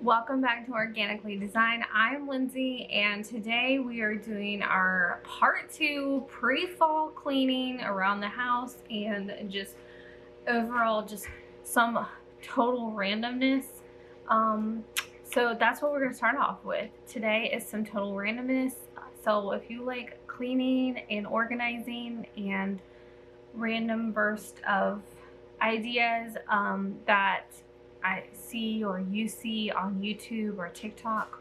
Welcome back to Organically Designed. I'm Lindsay, and today we are doing our part 2 pre-fall cleaning around the house and just overall just some total randomness. So that's what we're going to start off with. Today is some total randomness. So if you like cleaning and organizing and random burst of ideas that I see or you see on YouTube or TikTok,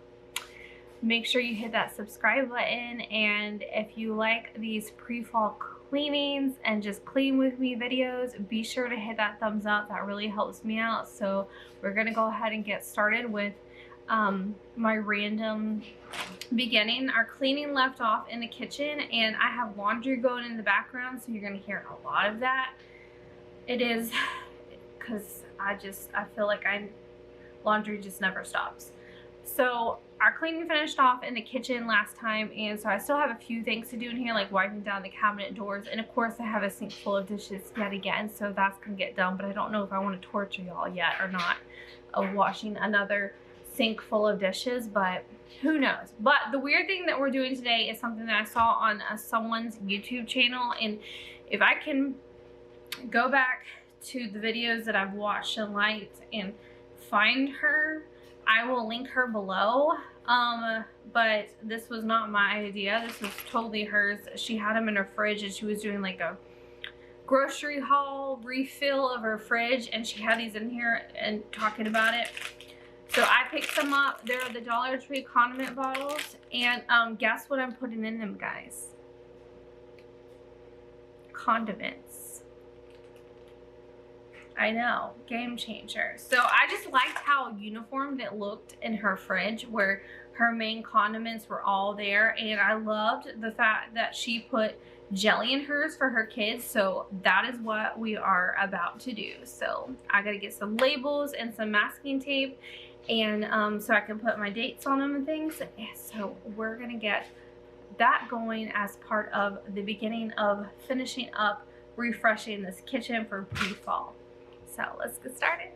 make sure you hit that subscribe button. And if you like these pre-fall cleanings and just clean with me videos, be sure to hit that thumbs up. That really helps me out. So we're gonna go ahead and get started with my random beginning. Our cleaning left off in the kitchen, and I have laundry going in the background, so you're gonna hear a lot of that. It is because I feel like laundry just never stops. So our cleaning finished off in the kitchen last time, and so I still have a few things to do in here, like wiping down the cabinet doors, and of course I have a sink full of dishes yet again, so that's gonna get done. But I don't know if I want to torture y'all yet or not of washing another sink full of dishes, but who knows. But the weird thing that we're doing today is something that I saw on someone's YouTube channel, and if I can go back to the videos that I've watched and liked and find her, I will link her below. But this was not my idea. This was totally hers. She had them in her fridge, and she was doing like a grocery haul refill of her fridge, and she had these in here and talking about it. So I picked them up. They're the Dollar Tree condiment bottles, and guess what I'm putting in them, guys? Condiments. I know, game changer. So I just liked how uniformed it looked in her fridge, where her main condiments were all there. And I loved the fact that she put jelly in hers for her kids. So that is what we are about to do. So I gotta get some labels and some masking tape, and so I can put my dates on them and things. So we're gonna get that going as part of the beginning of finishing up refreshing this kitchen for pre-fall. So let's get started.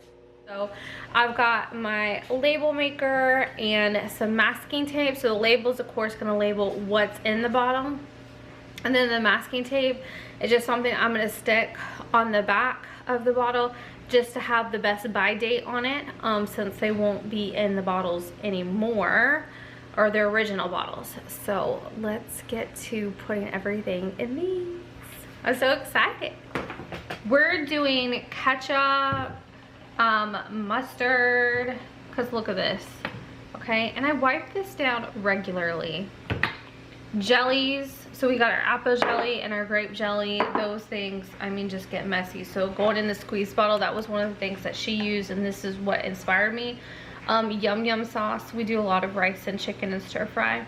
So I've got my label maker and some masking tape. So the label's of course gonna label what's in the bottle. And then the masking tape is just something I'm gonna stick on the back of the bottle just to have the best buy date on it, since they won't be in the bottles anymore, or their original bottles. So let's get to putting everything in these. I'm so excited. We're doing ketchup, mustard, because look at this, okay? And I wipe this down regularly. Jellies, so we got our apple jelly and our grape jelly. Those things, I mean, just get messy. So going in the squeeze bottle, that was one of the things that she used, and this is what inspired me. Yum Yum sauce. We do a lot of rice and chicken and stir fry.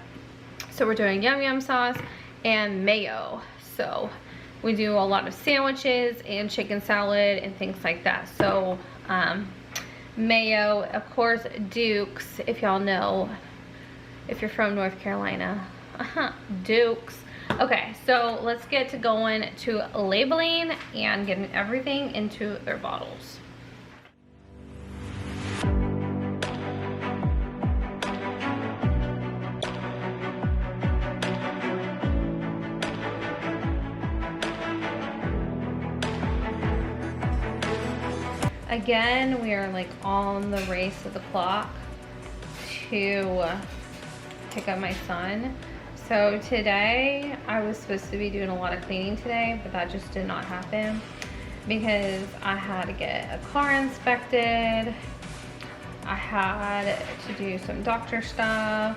So we're doing Yum Yum sauce and mayo. So we do a lot of sandwiches and chicken salad and things like that. So mayo, of course, Duke's, if y'all know, if you're from North Carolina. Duke's. Okay, so let's get to going to labeling and getting everything into their bottles. Again, we are like on the race of the clock to pick up my son. So today, I was supposed to be doing a lot of cleaning today, but that just did not happen because I had to get a car inspected. I had to do some doctor stuff.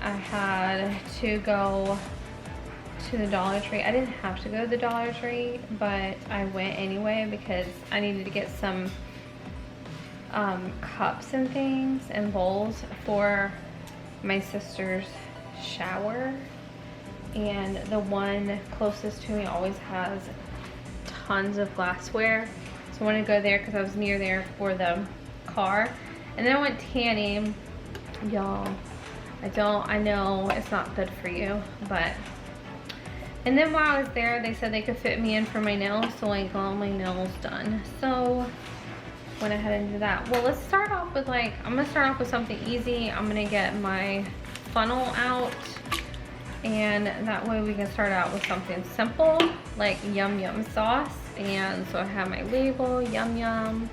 I had to go to the Dollar Tree. I didn't have to go to the Dollar Tree, but I went anyway because I needed to get some cups and things and bowls for my sister's shower, and the one closest to me always has tons of glassware, so I wanted to go there because I was near there for the car. And then I went tanning, y'all. I know it's not good for you, but And then while I was there, they said they could fit me in for my nails, so I got all my nails done. So went ahead and did that. Well, let's start off with I'm gonna start off with something easy. I'm gonna get my funnel out, and that way we can start out with something simple like yum yum sauce. And so I have my label, yum yum.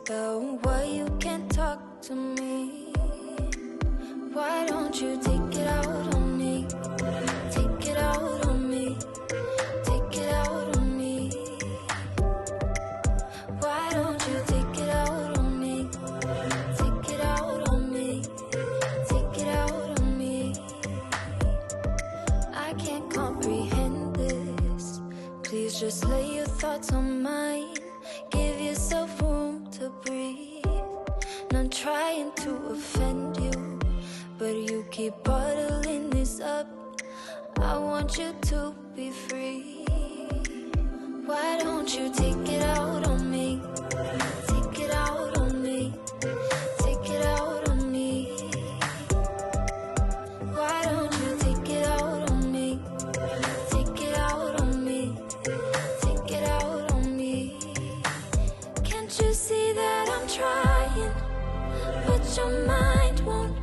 About why you can't talk to me. Why don't you take it out on me? Take it out on me. Take it out on me. Why don't you take it out on me? Take it out on me. Take it out on me. I can't comprehend this. Please just lay your thoughts on mine. Give yourself room to breathe. Not trying to offend you, but you keep bottling this up. I want you to be free. Why don't you take it out on me? Take it out on me. Take it out on me. Why don't you take it out on me? Take it out on me. Take it out on me. Can't you see that I'm trying? But your mind won't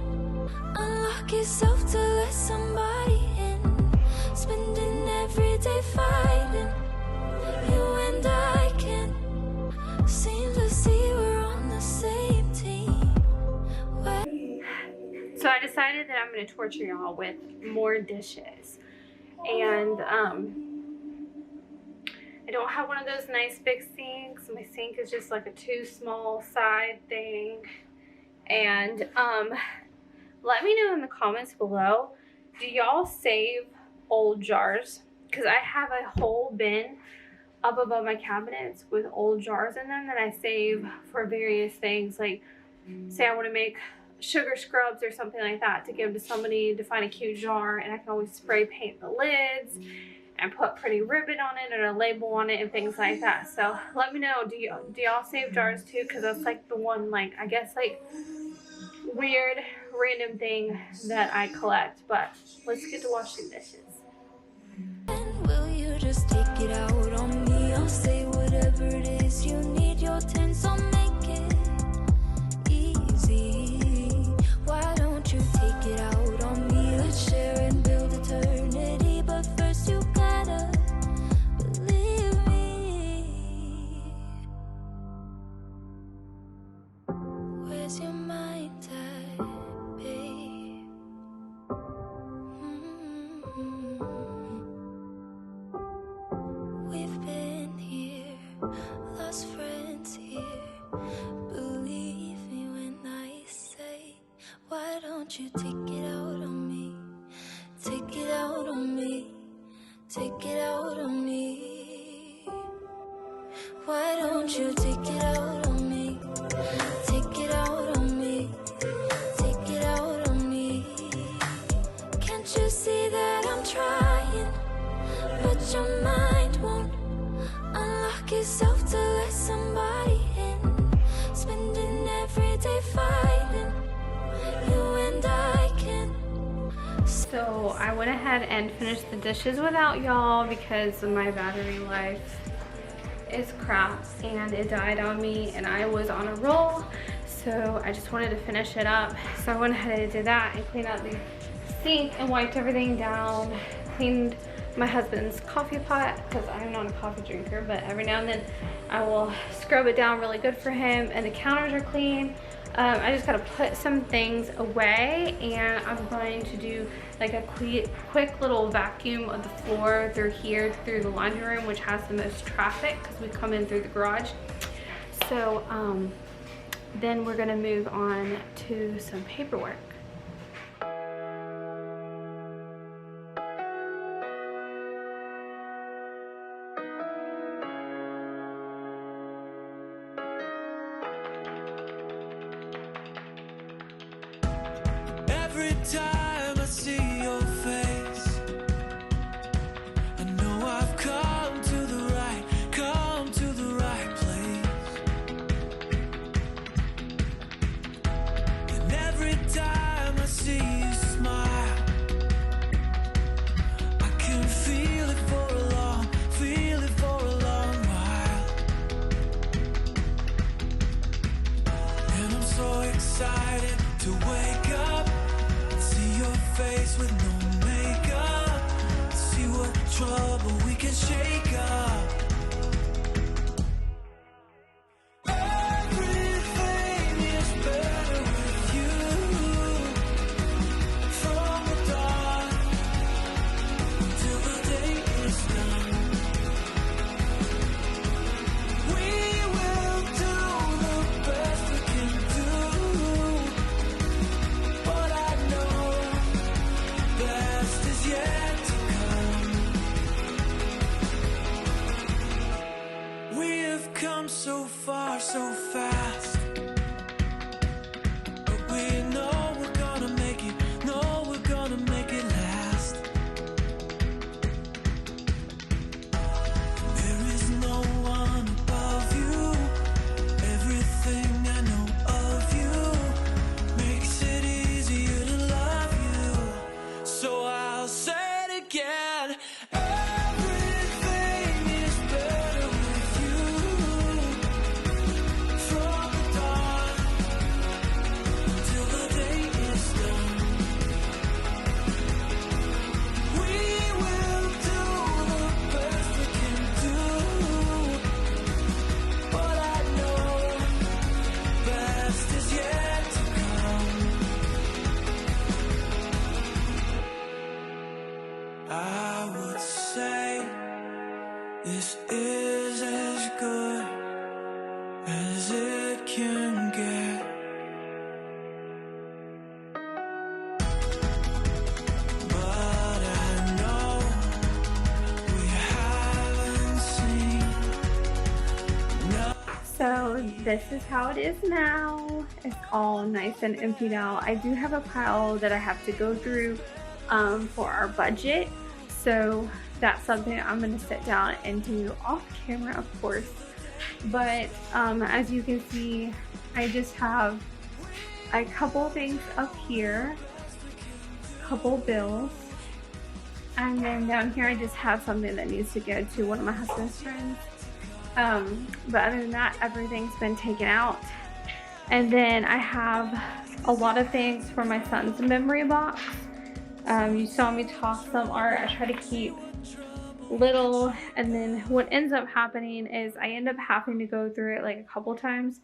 unlock yourself to let somebody in. Spending every day fighting. You and I can't seem to see we're on the same team. So I decided that I'm going to torture y'all with more dishes. And I don't have one of those nice big sinks. My sink is just like a too small side thing. And let me know in the comments below, do y'all save old jars? Because I have a whole bin up above my cabinets with old jars in them that I save for various things. Like, say I want to make sugar scrubs or something like that to give to somebody to find a cute jar, and I can always spray paint the lids and put pretty ribbon on it and a label on it and things like that. So let me know, do y'all save jars too? Because that's like the one, like, I guess, like, weird random thing that I collect. But let's get to washing dishes. And will you just take it out on me? I'll say whatever it is you need. Your tense, I'll make it easy. Why don't you take it out on me? Let's share and build eternity. But first you gotta believe me. Where's your mind at, babe? We've been here, lost friends here. Believe me when I say, why don't you take it out on me? Take it out on me. Take it out on me. Why don't you take it out on me? Take it out on me. Take it out on me. Can't you see that I'm trying? But your mind won't unlock yourself to let somebody in. Spending every day fighting. You and I can. So I went ahead and finished the dishes without y'all because my battery life is crap and it died on me and I was on a roll. So I just wanted to finish it up. So I went ahead and did that and cleaned out the sink and wiped everything down. Cleaned my husband's coffee pot because I'm not a coffee drinker, but every now and then I will scrub it down really good for him. And the counters are clean. I just gotta put some things away, and I'm going to do like a quick little vacuum of the floor through here, through the laundry room, which has the most traffic because we come in through the garage. So then we're gonna move on to some paperwork. Every time I see your face, I know I've come to the right place. And every time I see you smile, I can feel it for a long while. And I'm so excited to wake up, see your face with no makeup, see what trouble we can shake up. Everything is better with you. From the dawn till the day is done, we will do the best we can do. But I know best is yet to come. We have come so far, so fast. But we know we're gonna make it, know we're gonna make it last. would say this is as good as it can get. But I know we haven't seen no. So this is how it is now. It's all nice and emptied out. I do have a pile that I have to go through for our budget. So that's something I'm gonna sit down and do off camera, of course. But as you can see, I just have a couple things up here, a couple bills, and then down here I just have something that needs to go to one of my husband's friends. But other than that, everything's been taken out. And then I have a lot of things for my son's memory box. You saw me toss some art. I try to keep little, and then what ends up happening is I end up having to go through it like a couple times.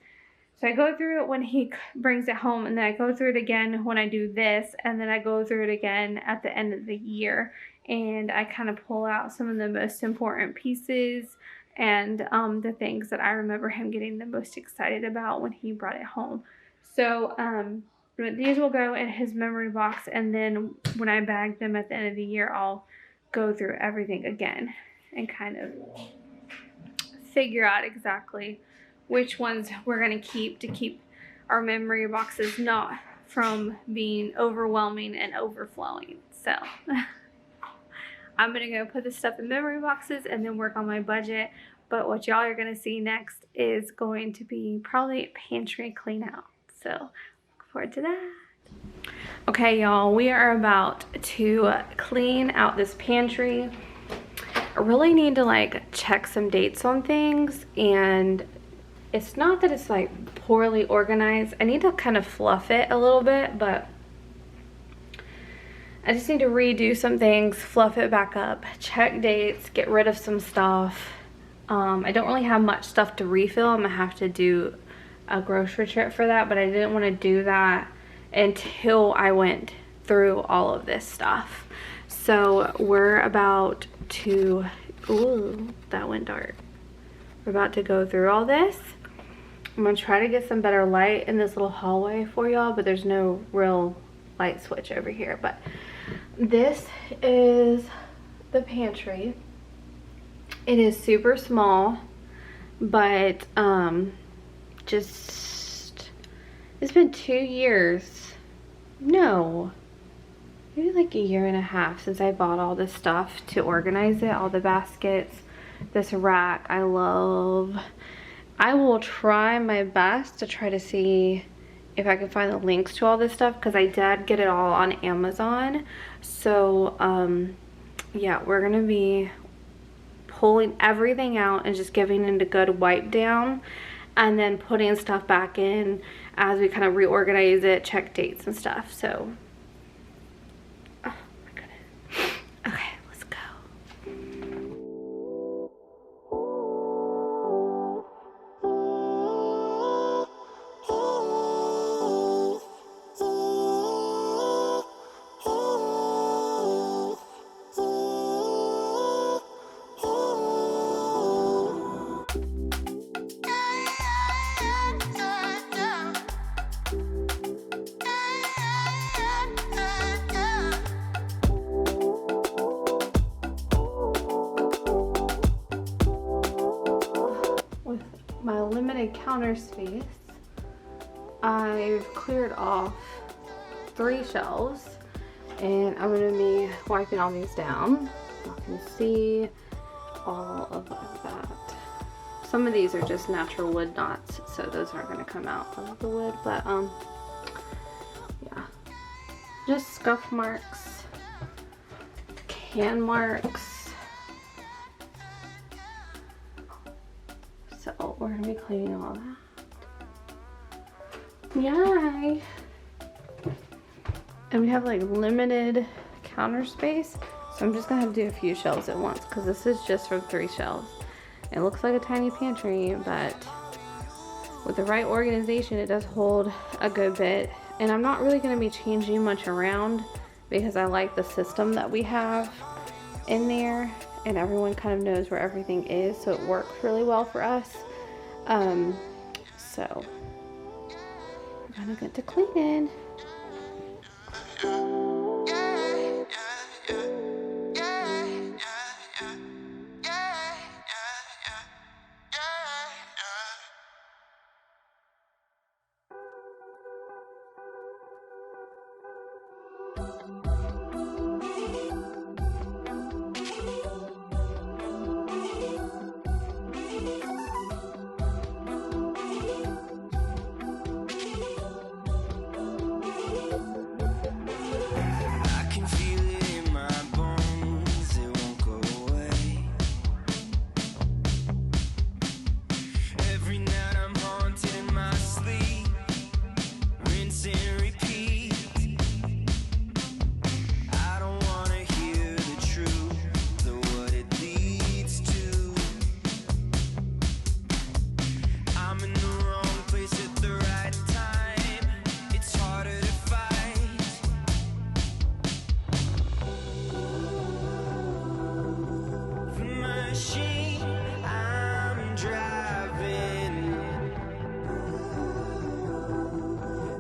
So I go through it when he brings it home, and then I go through it again when I do this, and then I go through it again at the end of the year, and I kind of pull out some of the most important pieces and the things that I remember him getting the most excited about when he brought it home. So these will go in his memory box, and then when I bag them at the end of the year, I'll go through everything again and kind of figure out exactly which ones we're going to keep our memory boxes not from being overwhelming and overflowing. So I'm going to go put this stuff in memory boxes and then work on my budget. But what y'all are going to see next is going to be probably a pantry clean out. So look forward to that. Okay, y'all, we are about to clean out this pantry. I really need to like check some dates on things, and it's not that it's like poorly organized. I need to kind of fluff it a little bit, but I just need to redo some things, fluff it back up, check dates, get rid of some stuff. I don't really have much stuff to refill. I'm gonna have to do a grocery trip for that, but I didn't want to do that until I went through all of this stuff. So we're about to, ooh, that went dark. We're about to go through all this. I'm gonna try to get some better light in this little hallway for y'all, but there's no real light switch over here. But this is the pantry. It is super small, but just, it's been 2 years. No, maybe like a year and a half since I bought all this stuff to organize it, all the baskets, this rack I love. I will try my best to try to see if I can find the links to all this stuff, because I did get it all on Amazon. So yeah, we're gonna be pulling everything out and just giving it a good wipe down, and then putting stuff back in as we kind of reorganize it, check dates and stuff. So, oh my goodness. Okay, let's go. My limited counter space, I've cleared off 3 shelves, and I'm going to be wiping all these down. You can see all of that. Some of these are just natural wood knots, so those aren't going to come out of the wood, but yeah, just scuff marks, can marks. So we're gonna be cleaning all that. Yay! And we have like limited counter space, so I'm just gonna have to do a few shelves at once, because this is just from 3 shelves. It looks like a tiny pantry, but with the right organization, it does hold a good bit. And I'm not really gonna be changing much around, because I like the system that we have. in there, and everyone kind of knows where everything is, so it works really well for us. So I'm gonna get to cleaning.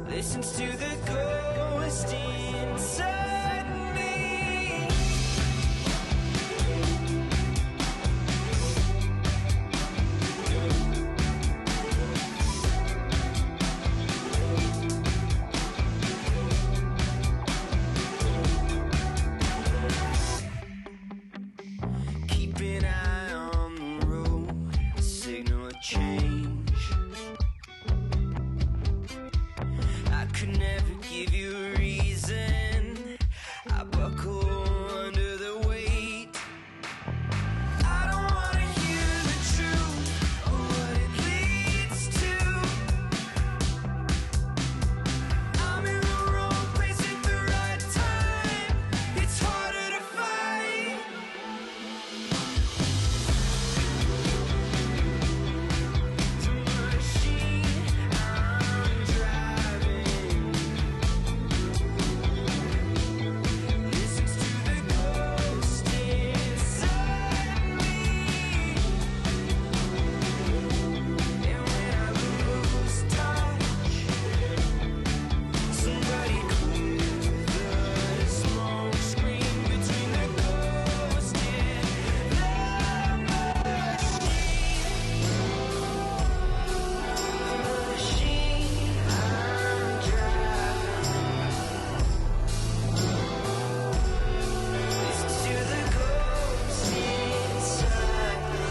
Listens to the ghost inside me. Keep an eye on the road, signal a change. I could never give you a reason. I buckle under the weight. I don't wanna hear the truth or what it leads to. I'm in the wrong place at the right time. It's harder to fight. The machine I'm driving listens to the ghost inside me. And when I lose touch, somebody clear the smoke screen between the ghost and the machine I'm driving. Listen to the ghost inside me.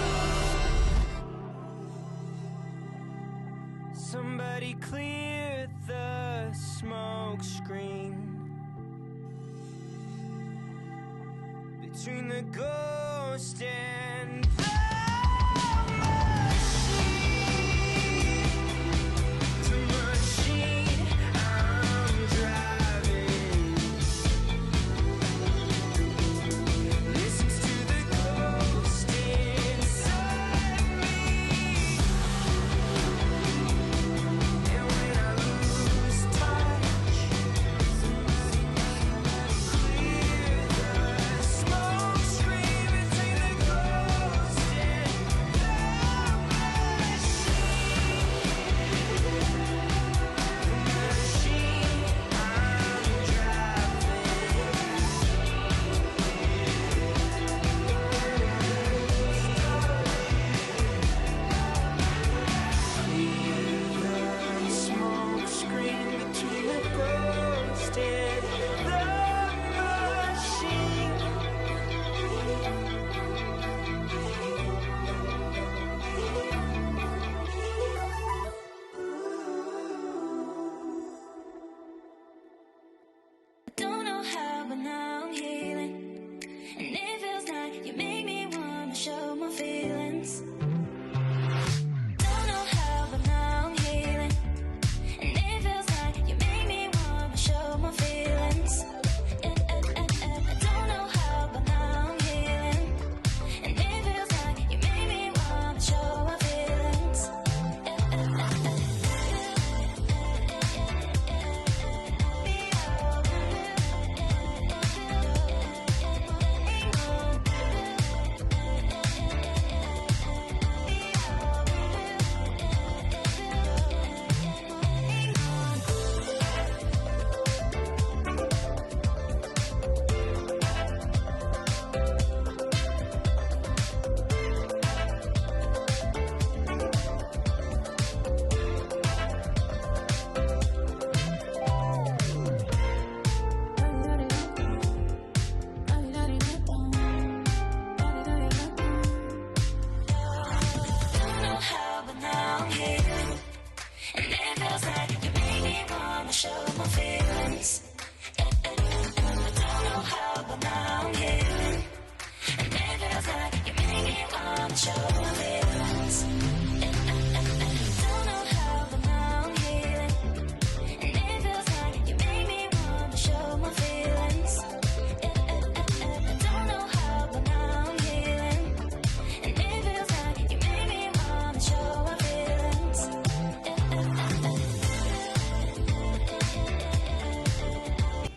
Somebody clear the smoke screen between the ghost and the machine I'm driving. Listens to the ghost inside me. And when I lose touch, somebody clear the smoke screen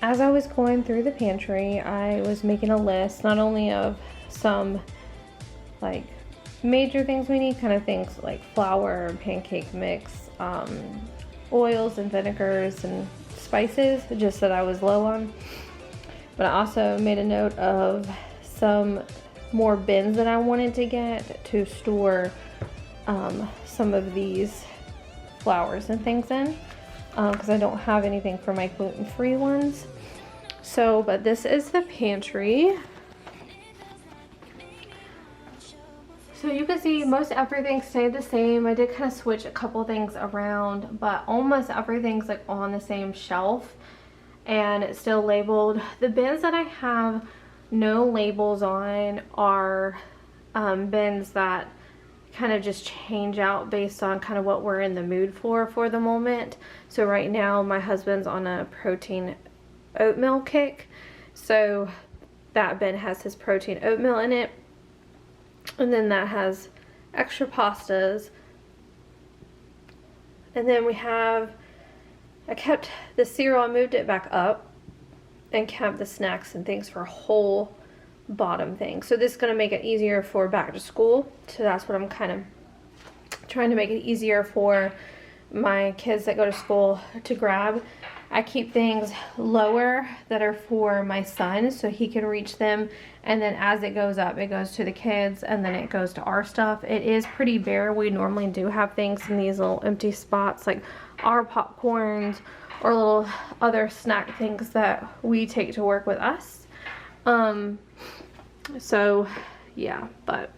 as I was going through the pantry, I was making a list not only of some like major things we need, kind of things like flour, pancake mix, oils and vinegars and spices, just that I was low on. But I also made a note of some more bins that I wanted to get to store some of these flours and things in, because I don't have anything for my gluten-free ones. So, but this is the pantry. So you can see most everything stayed the same. I did kind of switch a couple things around, but almost everything's like on the same shelf and it's still labeled. The bins that I have no labels on are bins that kind of just change out based on kind of what we're in the mood for the moment. So right now my husband's on a protein oatmeal kick, so that bin has his protein oatmeal in it, and then that has extra pastas, and then we have, I kept the cereal, I moved it back up and kept the snacks and things for a whole bottom thing. So this is going to make it easier for back to school, so that's what I'm kind of trying to make it easier for my kids that go to school to grab. I keep things lower that are for my son so he can reach them, and then as it goes up it goes to the kids and then it goes to our stuff. It is pretty bare. We normally do have things in these little empty spots like our popcorns or little other snack things that we take to work with us. So yeah, but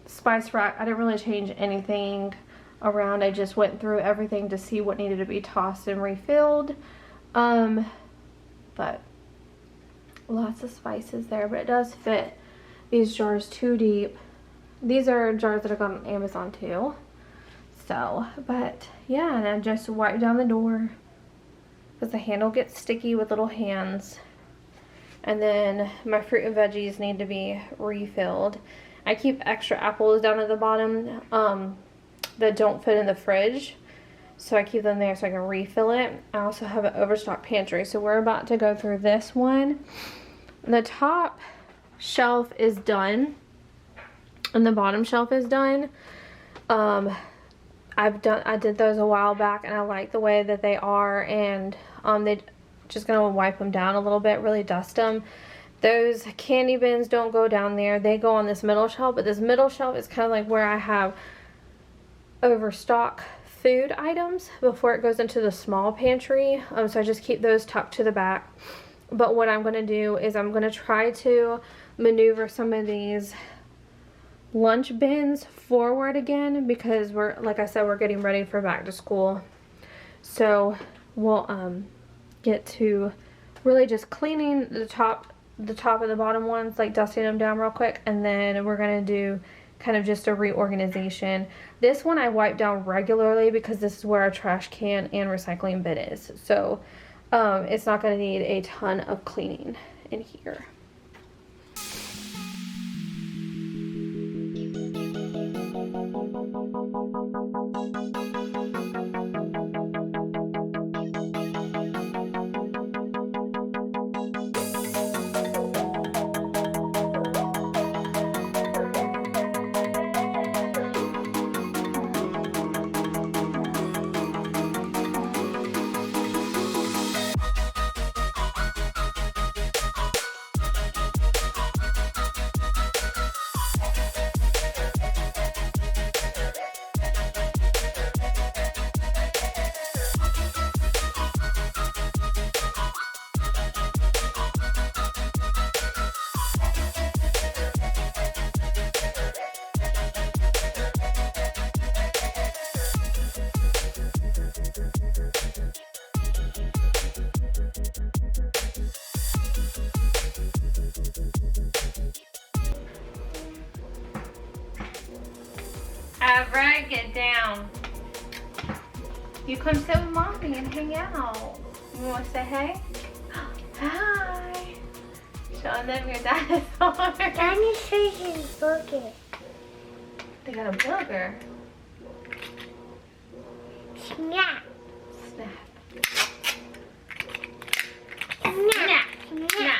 spice rack, I didn't really change anything around. I just went through everything to see what needed to be tossed and refilled. But lots of spices there, but it does fit these jars too deep. These are jars that I got on Amazon too. So, but yeah, and I just wipe down the door because the handle gets sticky with little hands. And then my fruit and veggies need to be refilled. I keep extra apples down at the bottom that don't fit in the fridge, so I keep them there so I can refill it. I also have an overstock pantry, so we're about to go through this one. The top shelf is done and the bottom shelf is done. I did those a while back and I like the way that they are, and they just gonna wipe them down a little bit, really dust them. Those candy bins don't go down there, they go on this middle shelf, but this middle shelf is kind of like where I have overstock food items before it goes into the small pantry. So I just keep those tucked to the back. But what I'm going to do is I'm going to try to maneuver some of these lunch bins forward again, because we're, like I said, we're getting ready for back to school. So we'll get to really just cleaning the top and the bottom ones, like dusting them down real quick, and then we're going to do kind of just a reorganization. This one I wipe down regularly because this is where our trash can and recycling bin is. So it's not going to need a ton of cleaning in here. Alright, get down. You come sit with Mommy and hang out. You want to say hey? Hi. Show them your dinosaur. Dinosaur's burger. They got a burger. Snap. Snap. Snap. Yeah.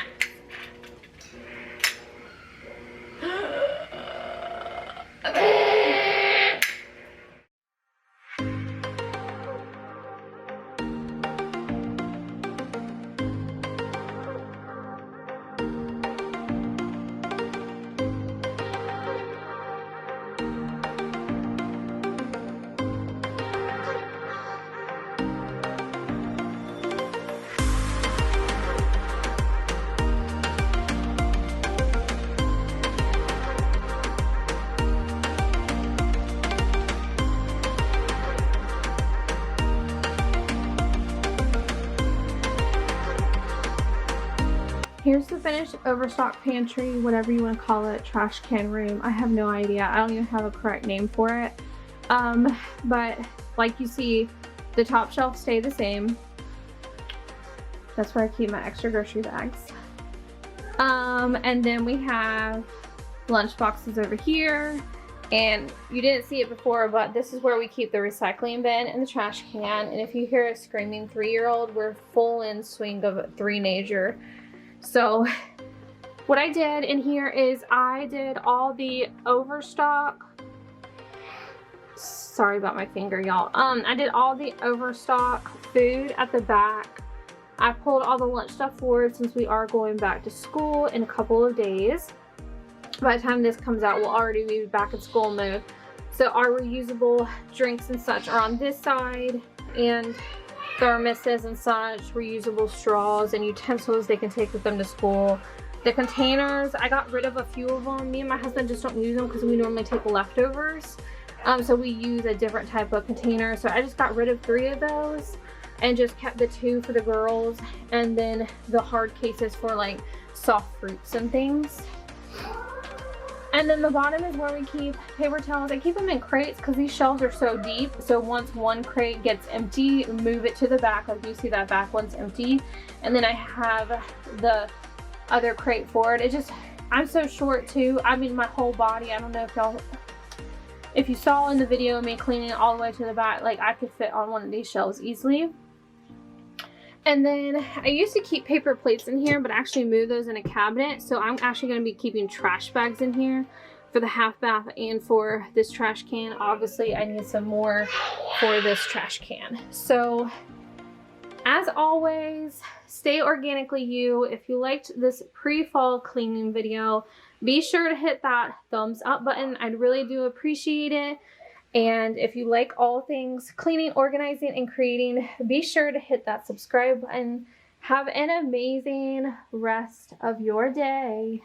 Here's the finished overstock pantry, whatever you want to call it, trash can room. I have no idea. I don't even have a correct name for it. But like you see, the top shelf stay the same. That's where I keep my extra grocery bags. And then we have lunch boxes over here. And you didn't see it before, but this is where we keep the recycling bin and the trash can. And if you hear a screaming 3-year-old, we're full in swing of 3-nager. So what I did in here is I did all the overstock. Sorry about my finger, y'all. I did all the overstock food at the back. I pulled all the lunch stuff forward since we are going back to school in a couple of days. By the time this comes out, we'll already be back in school mode. So our reusable drinks and such are on this side, and thermoses and such, reusable straws and utensils they can take with them to school. The containers, I got rid of a few of them. Me and my husband just don't use them because we normally take leftovers. So we use a different type of container. So I just got rid of 3 of those and just kept the 2 for the girls, and then the hard cases for like soft fruits and things. And then the bottom is where we keep paper towels. I keep them in crates because these shelves are so deep. So once one crate gets empty, move it to the back. Like you see that back one's empty. And then I have the other crate for it. It just, I'm so short too. I mean, my whole body, I don't know if you saw in the video me cleaning it all the way to the back, like I could fit on one of these shelves easily. And then I used to keep paper plates in here, but I actually moved those in a cabinet. So I'm actually going to be keeping trash bags in here for the half bath and for this trash can. Obviously, I need some more for this trash can. So as always, stay organically you. If you liked this pre-fall cleaning video, be sure to hit that thumbs up button. I'd really do appreciate it. And if you like all things cleaning, organizing, and creating, be sure to hit that subscribe button. Have an amazing rest of your day.